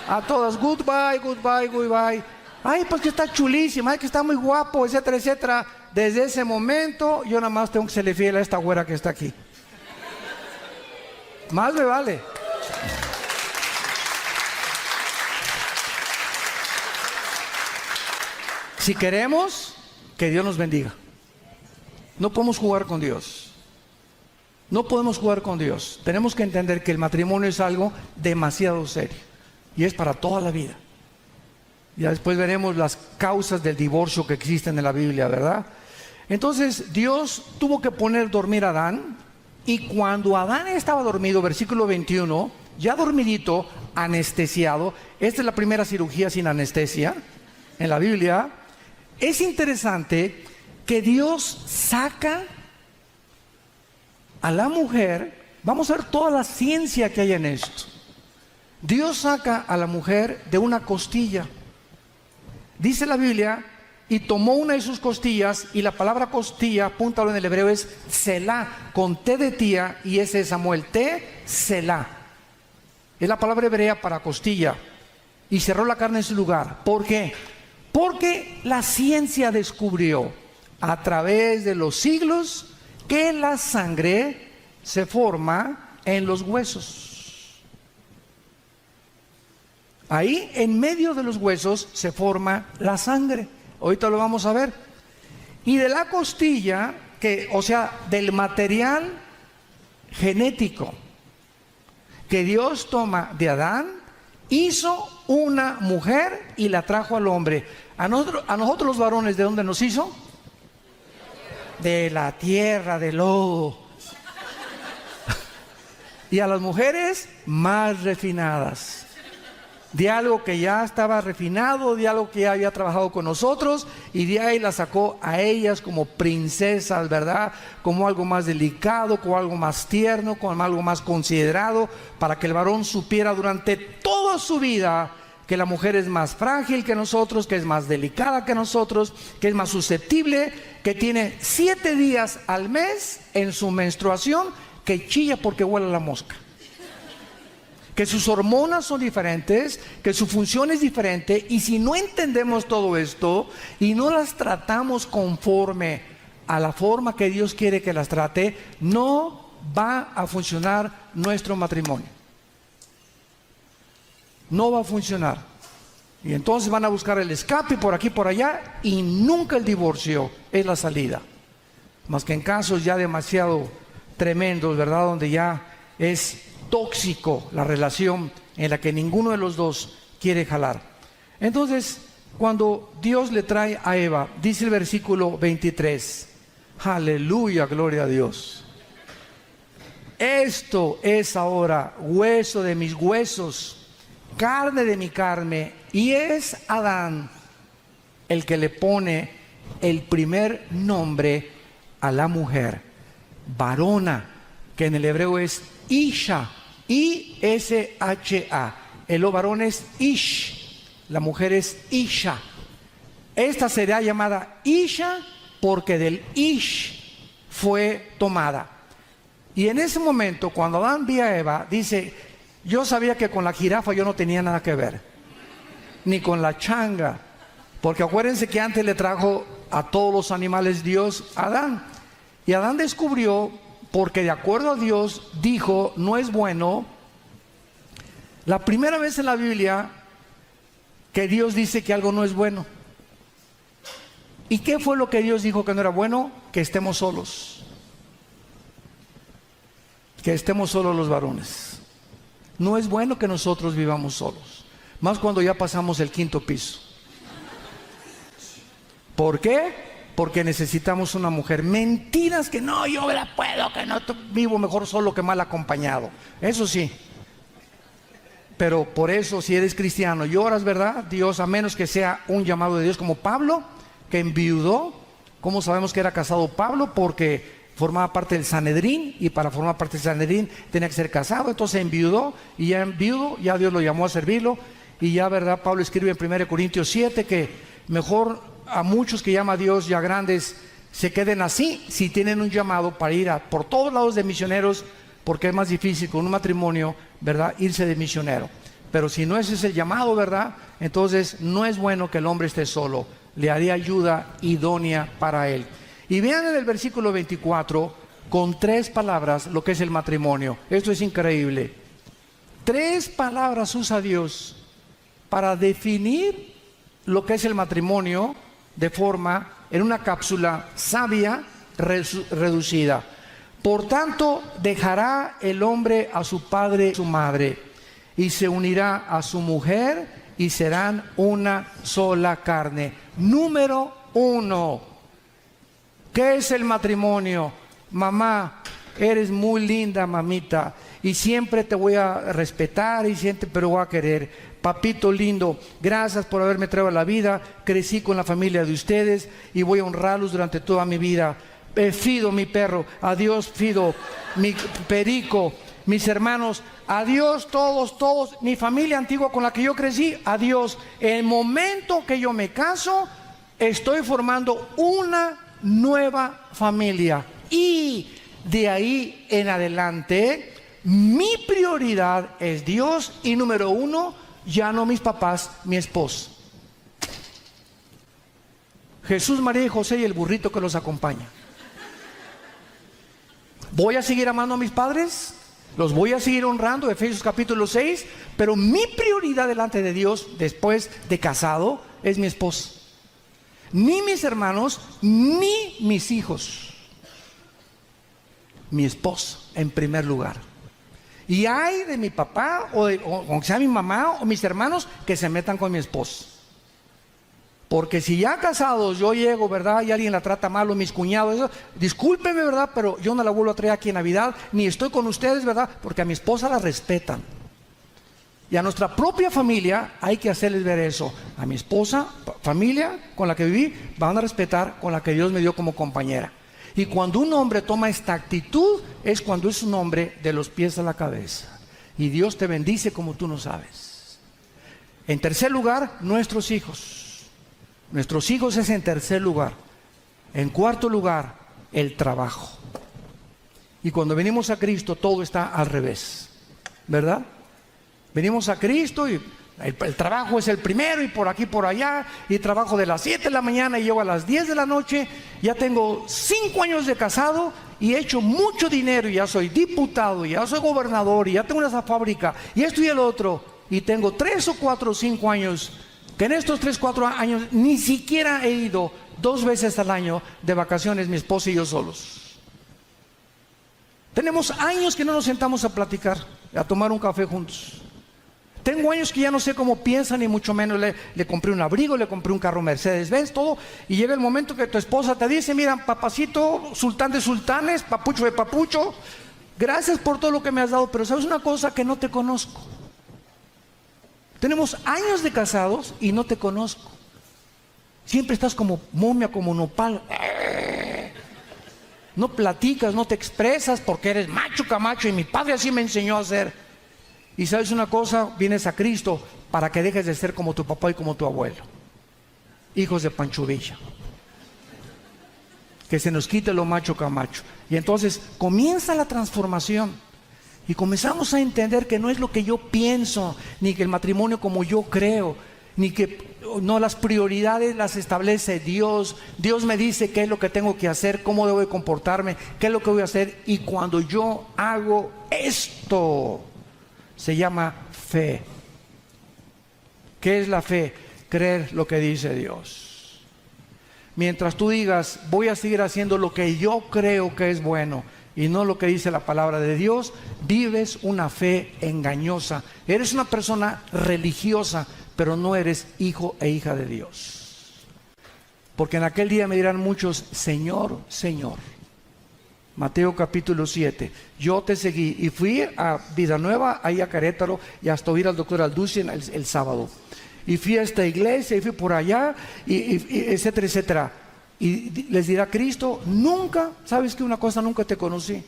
[SPEAKER 1] A todas, goodbye, goodbye, goodbye. Ay, pues que está chulísima, ay, que está muy guapo, etcétera, etcétera. Desde ese momento, yo nada más tengo que serle fiel a esta güera que está aquí. Más me vale. Si queremos, que Dios nos bendiga. No podemos jugar con Dios. No podemos jugar con Dios. Tenemos que entender que el matrimonio es algo demasiado serio. Y es para toda la vida. Ya después veremos las causas del divorcio que existen en la Biblia, ¿verdad? Entonces Dios tuvo que poner dormir a Adán. Y cuando Adán estaba dormido, versículo 21, ya dormidito, anestesiado. Esta es la primera cirugía sin anestesia en la Biblia. Es interesante que Dios saca a la mujer. Vamos a ver toda la ciencia que hay en esto. Dios saca a la mujer de una costilla. Dice la Biblia, y tomó una de sus costillas, y la palabra costilla, apúntalo en el hebreo, es Selah, con T de tía, y ese es Samuel, T, Selah. Es la palabra hebrea para costilla. Y cerró la carne en su lugar. ¿Por qué? Porque la ciencia descubrió a través de los siglos que la sangre se forma en los huesos. Ahí en medio de los huesos se forma la sangre. Ahorita lo vamos a ver. Y de la costilla, o sea, del material genético que Dios toma de Adán, hizo una mujer y la trajo al hombre. A nosotros los varones, ¿de dónde nos hizo? De la tierra, del lodo. Y a las mujeres más refinadas, de algo que ya estaba refinado, de algo que ya había trabajado con nosotros, y de ahí la sacó a ellas como princesas, ¿verdad? Como algo más delicado, como algo más tierno, como algo más considerado, para que el varón supiera durante toda su vida que la mujer es más frágil que nosotros, que es más delicada que nosotros, que es más susceptible, que tiene 7 días al mes en su menstruación, que chilla porque huele a la mosca, que sus hormonas son diferentes, que su función es diferente. Y si no entendemos todo esto y no las tratamos conforme a la forma que Dios quiere que las trate, no va a funcionar nuestro matrimonio. No va a funcionar. Y entonces van a buscar el escape por aquí, por allá, y nunca el divorcio es la salida. Más que en casos ya demasiado tremendos, ¿verdad? Donde ya es tóxico la relación en la que ninguno de los dos quiere jalar. Entonces, cuando Dios le trae a Eva, dice el versículo 23, aleluya, gloria a Dios. Esto es ahora hueso de mis huesos, carne de mi carne, y es Adán el que le pone el primer nombre a la mujer, varona, que en el hebreo es Isha, I-S-H-A. El varón es Ish, la mujer es Isha. Esta será llamada Isha porque del Ish fue tomada. Y en ese momento, cuando Adán vio a Eva, dice, yo sabía que con la jirafa yo no tenía nada que ver, ni con la changa, porque acuérdense que antes le trajo a todos los animales Dios a Adán. Y Adán descubrió, porque de acuerdo a Dios dijo, no es bueno. La primera vez en la Biblia que Dios dice que algo no es bueno. ¿Y qué fue lo que Dios dijo que no era bueno? Que estemos solos. Que estemos solos los varones. No es bueno que nosotros vivamos solos, más cuando ya pasamos el 5.º piso. ¿Por qué? Porque necesitamos una mujer. Mentiras que no, yo la puedo, que no, vivo mejor solo que mal acompañado. Eso sí. Pero por eso, si eres cristiano y oras, ¿verdad? Dios, a menos que sea un llamado de Dios, como Pablo, que enviudó. ¿Cómo sabemos que era casado Pablo? Porque formaba parte del Sanedrín, y para formar parte del Sanedrín tenía que ser casado. Entonces enviudó, y ya enviudo, ya Dios lo llamó a servirlo. Y ya, ¿verdad? Pablo escribe en 1 Corintios 7 que mejor a muchos que llama a Dios ya grandes se queden así, si tienen un llamado para ir por todos lados de misioneros, porque es más difícil con un matrimonio, ¿verdad?, irse de misionero. Pero si no ese es el llamado, ¿verdad?, entonces no es bueno que el hombre esté solo. Le haría ayuda idónea para él. Y vean en el versículo 24, con 3 palabras, lo que es el matrimonio. Esto es increíble. 3 palabras usa Dios para definir lo que es el matrimonio de forma, en una cápsula sabia, reducida. Por tanto, dejará el hombre a su padre y su madre, y se unirá a su mujer, y serán una sola carne. Número 1. ¿Qué es el matrimonio? Mamá, eres muy linda, mamita, y siempre te voy a respetar y siempre te voy a querer. Papito lindo, gracias por haberme traído a la vida. Crecí con la familia de ustedes y voy a honrarlos durante toda mi vida. Fido mi perro, adiós Fido, mi perico. mis hermanos, adiós todos, mi familia antigua con la que yo crecí, adiós. El momento que yo me caso, estoy formando una nueva familia. Y de ahí en adelante, mi prioridad es Dios y número uno, ya no mis papás, mi esposo. Jesús, María y José y el burrito que los acompaña. ¿Voy a seguir amando a mis padres? ¿Los voy a seguir honrando? Efesios capítulo 6. Pero mi prioridad delante de Dios, después de casado, es mi esposa. Ni mis hermanos, ni mis hijos. Mi esposa, en primer lugar. Y hay de mi papá, o sea mi mamá, o mis hermanos, que se metan con mi esposa. Porque si ya casados yo llego, ¿verdad? Y alguien la trata mal, o mis cuñados, eso, discúlpeme, ¿verdad? Pero yo no la vuelvo a traer aquí en Navidad, ni estoy con ustedes, ¿verdad? Porque a mi esposa la respetan. Y a nuestra propia familia hay que hacerles ver eso. A mi esposa, familia con la que viví, van a respetar con la que Dios me dio como compañera. Y cuando un hombre toma esta actitud, es cuando es un hombre de los pies a la cabeza. Y Dios te bendice como tú no sabes. En tercer lugar, nuestros hijos. Nuestros hijos es en tercer lugar. En cuarto lugar, el trabajo. Y cuando venimos a Cristo, todo está al revés, ¿verdad? Venimos a Cristo y el trabajo es el primero, y por aquí, por allá, y trabajo de las 7 de la mañana y llego a las 10 de la noche. Ya tengo 5 años de casado y he hecho mucho dinero, y ya soy diputado, y ya soy gobernador, y ya tengo una fábrica, y esto y el otro, y tengo 3 o 4 o 5 años que en estos 3 o 4 años ni siquiera he ido 2 veces al año de vacaciones, mi esposa y yo solos. Tenemos años que no nos sentamos a platicar, a tomar un café juntos. Tengo años que ya no sé cómo piensan, ni mucho menos. Le compré un abrigo, le compré un carro Mercedes-Benz, todo. Y llega el momento que tu esposa te dice: mira, papacito, sultán de sultanes, papucho de papucho, gracias por todo lo que me has dado, pero ¿sabes una cosa? Que no te conozco. Tenemos años de casados y no te conozco. Siempre estás como momia, como nopal. No platicas, no te expresas porque eres macho camacho, y mi padre así me enseñó a hacer. Y sabes una cosa, vienes a Cristo para que dejes de ser como tu papá y como tu abuelo. Hijos de Pancho Villa. Que se nos quite lo macho camacho. Y entonces comienza la transformación. Y comenzamos a entender que no es lo que yo pienso, ni que el matrimonio como yo creo, ni que no, las prioridades las establece Dios. Dios me dice qué es lo que tengo que hacer, cómo debo de comportarme, qué es lo que voy a hacer. Y cuando yo hago esto, se llama fe. ¿Qué es la fe? Creer lo que dice Dios. Mientras tú digas, voy a seguir haciendo lo que yo creo que es bueno y no lo que dice la palabra de Dios, vives una fe engañosa. Eres una persona religiosa, pero no eres hijo e hija de Dios. Porque en aquel día me dirán muchos: Señor, Señor. Mateo capítulo 7. Yo te seguí y fui a Villanueva, ahí a Querétaro, y hasta oír al doctor Alducin el sábado. Y fui a esta iglesia y fui por allá, y etcétera, etcétera. Y les dirá Cristo: nunca, ¿sabes qué? Una cosa, nunca te conocí.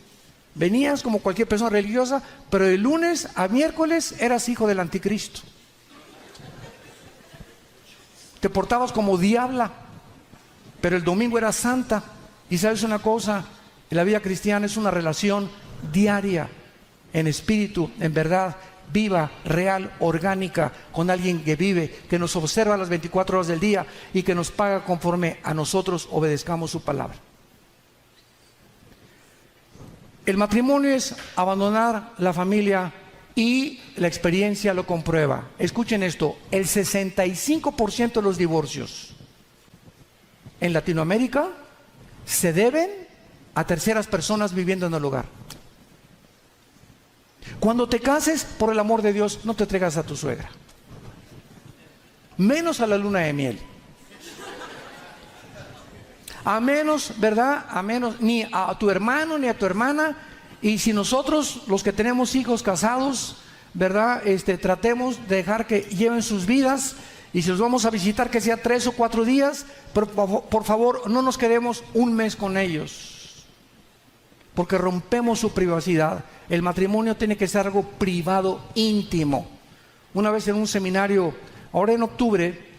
[SPEAKER 1] Venías como cualquier persona religiosa, pero de lunes a miércoles eras hijo del anticristo. Te portabas como diabla, pero el domingo eras santa. Y sabes una cosa, la vida cristiana es una relación diaria, en espíritu, en verdad, viva, real, orgánica, con alguien que vive, que nos observa las 24 horas del día y que nos paga conforme a nosotros obedezcamos su palabra. El matrimonio es abandonar la familia, y la experiencia lo comprueba. Escuchen esto: el 65% de los divorcios en Latinoamérica se deben a terceras personas viviendo en el hogar. Cuando te cases, por el amor de Dios, no te entregas a tu suegra, menos a la luna de miel. A menos, ¿verdad? A menos, ni a tu hermano ni a tu hermana. Y si nosotros, los que tenemos hijos casados, ¿verdad? Tratemos de dejar que lleven sus vidas, y si los vamos a visitar, que sea 3 o 4 días, pero por favor no nos quedemos un mes con ellos. porque rompemos su privacidad. El matrimonio tiene que ser algo privado, íntimo. Una vez en un seminario, ahora en octubre,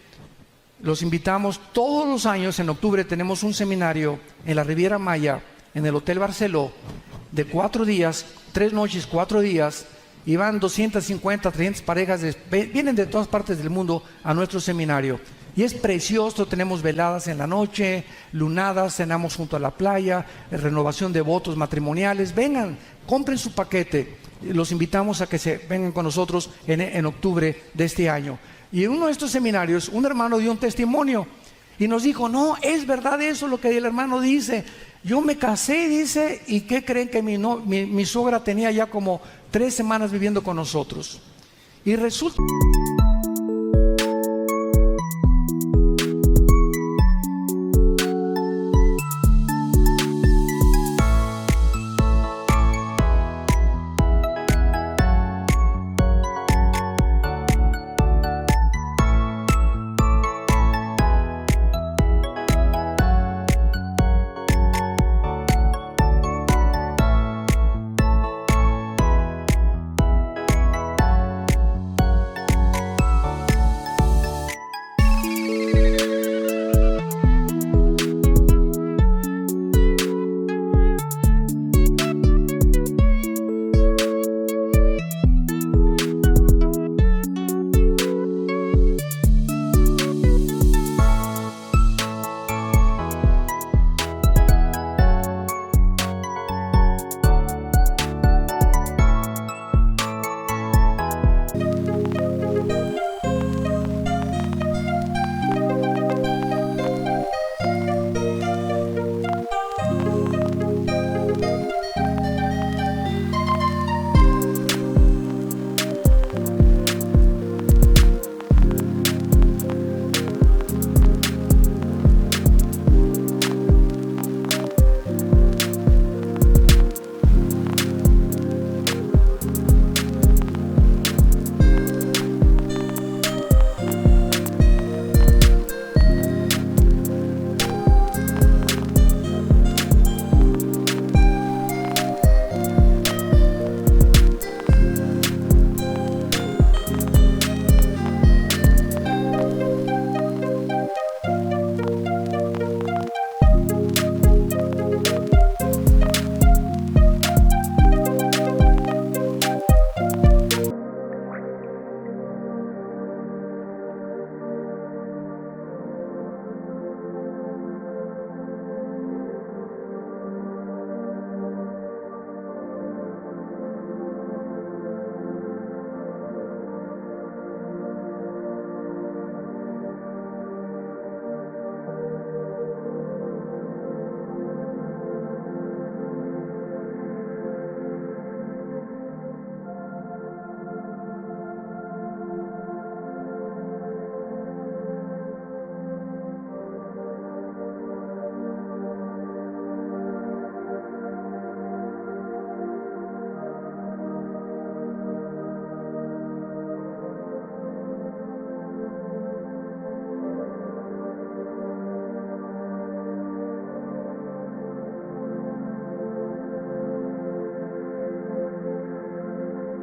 [SPEAKER 1] los invitamos todos los años. En octubre tenemos un seminario en la Riviera Maya, en el Hotel Barceló, de 4 días, 3 noches, 4 días, y van 250, 300 parejas, vienen de todas partes del mundo a nuestro seminario. Y es precioso, tenemos veladas en la noche, lunadas, cenamos junto a la playa, renovación de votos matrimoniales. Vengan, compren su paquete. Los invitamos a que se vengan con nosotros en octubre de este año. Y en uno de estos seminarios, un hermano dio un testimonio y nos dijo: no, es verdad eso lo que el hermano dice. Yo me casé, dice, y ¿qué creen? Que mi suegra tenía ya como 3 semanas viviendo con nosotros. Y resulta